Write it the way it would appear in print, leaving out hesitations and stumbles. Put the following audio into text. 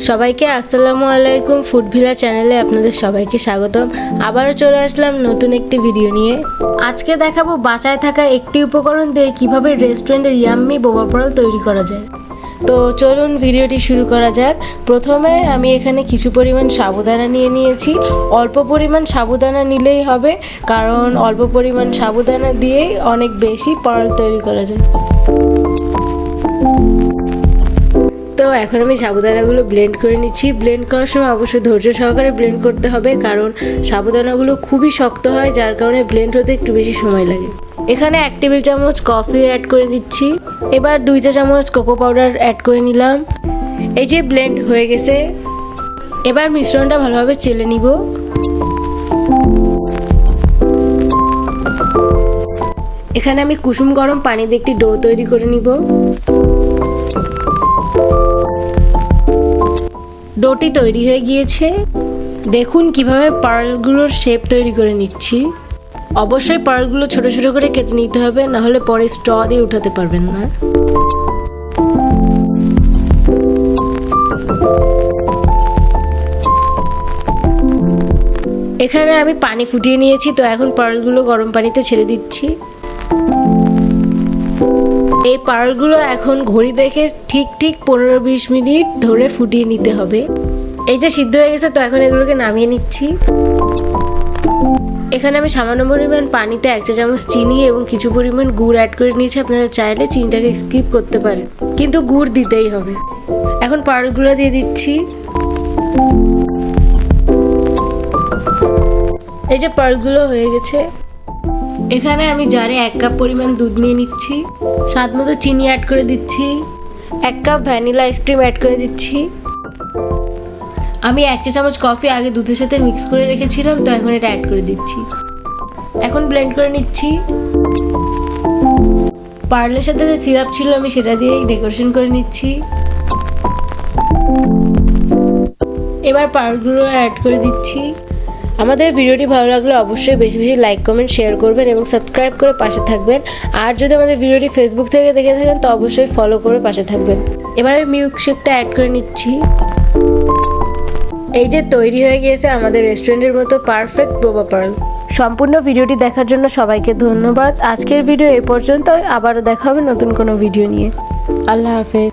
সবাইকে আসসালামু আলাইকুম। ফুড ভিলা চ্যানেলে আপনাদের সবাইকে স্বাগতম। আবারও চলে আসলাম নতুন একটি ভিডিও নিয়ে। আজকে দেখাবো বাসায় থাকা একটি উপকরণ দিয়ে কিভাবে রেস্টুরেন্টের ইয়াম্মি বোবা পরল তৈরি করা যায়। তো চলুন ভিডিওটি শুরু করা যাক। প্রথমে আমি এখানে কিছু পরিমাণ সাবুদানা নিয়ে নিয়েছি। অল্প পরিমাণ সাবুদানা নিলেই হবে, কারণ অল্প পরিমাণ সাবুদানা দিয়েই অনেক বেশি পরল তৈরি করা যায়। তো এখন আমি সাবুদানাগুলো ব্লেন্ড করে নিচ্ছি। ব্লেন্ড করার সময় অবশ্যই ধৈর্য সহকারে ব্লেন্ড করতে হবে, কারণ সাবুদানাগুলো খুবই শক্ত হয়, যার কারণে ব্লেন্ড হতে একটু বেশি সময় লাগে। এখানে 1 টেবিল চামচ কফি অ্যাড করে দিচ্ছি। এবার 2 চা চামচ কোকো পাউডার অ্যাড করে নিলাম। এই যে ব্লেন্ড হয়ে গেছে, এবার মিশ্রণটা ভালোভাবে চেলে নিব। এখানে আমি কুসুম গরম পানি দিয়ে একটি ডো তৈরি করে নিব। ডোটি তৈরি হয়ে গিয়েছে। দেখুন কিভাবে পার্লগুলোর শেপ তৈরি করে নিচ্ছি। অবশ্যই পার্লগুলো ছোট ছোট করে কেটে নিতে হবে, না হলে পরে স্ট্র দিয়ে উঠাতে পারবেন না। এখানে আমি পানি ফুটিয়ে নিয়েছি, তো এখন পার্লগুলো গরম পানিতে ছেড়ে দিচ্ছি। এই পার্লগুলো এখন ঘড়ি দেখে ঠিক 15-20 মিনিট ধরে ফুটিয়ে নিতে হবে। এই যে সিদ্ধ হয়ে গেছে, তো এখন এগুলোকে নামিয়ে নিচ্ছি। এখানে আমি সামান্য পরিমাণ পানিতে 1 চা চামচ চিনি এবং কিছু পরিমাণ গুড় অ্যাড করে নিয়েছি। আপনারা চাইলে চিনিটাকে স্কিপ করতে পারেন, কিন্তু গুড় দিতেই হবে। এখন পার্লগুলো দিয়ে দিচ্ছি। এই যে পার্লগুলো হয়ে গেছে। এখানে আমি জারে 1 কাপ পরিমাণ দুধ নিয়ে নিচ্ছি। স্বাদ মতো চিনি অ্যাড করে দিচ্ছি। 1 কাপ ভ্যানিলা আইসক্রিম অ্যাড করে দিচ্ছি। আমি 1 চা চামচ কফি আগে দুধের সাথে মিক্স করে রেখেছিলাম, তো এখন এটা অ্যাড করে দিচ্ছি। এখন ব্লেন্ড করে নিচ্ছি। পার্লের সাথে যে সিরাপ ছিল আমি সেটা দিয়ে ডেকোরেশন করে নিচ্ছি। এবার পার্লগুলো অ্যাড করে দিচ্ছি। আমাদের ভিডিওটি ভালো লাগলে অবশ্যই বেশি বেশি লাইক কমেন্ট শেয়ার করবেন এবং সাবস্ক্রাইব করে পাশে থাকবেন। আর যদি আমাদের ভিডিওটি ফেসবুক থেকে দেখে থাকেন তো অবশ্যই ফলো করে পাশে থাকবেন। এবার আমি মিল্কশেকটা অ্যাড করে নিচ্ছি। এই যে তৈরি হয়ে গিয়েছে আমাদের রেস্টুরেন্টের মতো পারফেক্ট বোবা পার্ল। সম্পূর্ণ ভিডিওটি দেখার জন্য সবাইকে ধন্যবাদ। আজকের ভিডিও এ পর্যন্ত। আবারও দেখা হবে নতুন কোনো ভিডিও নিয়ে। আল্লাহ হাফেজ।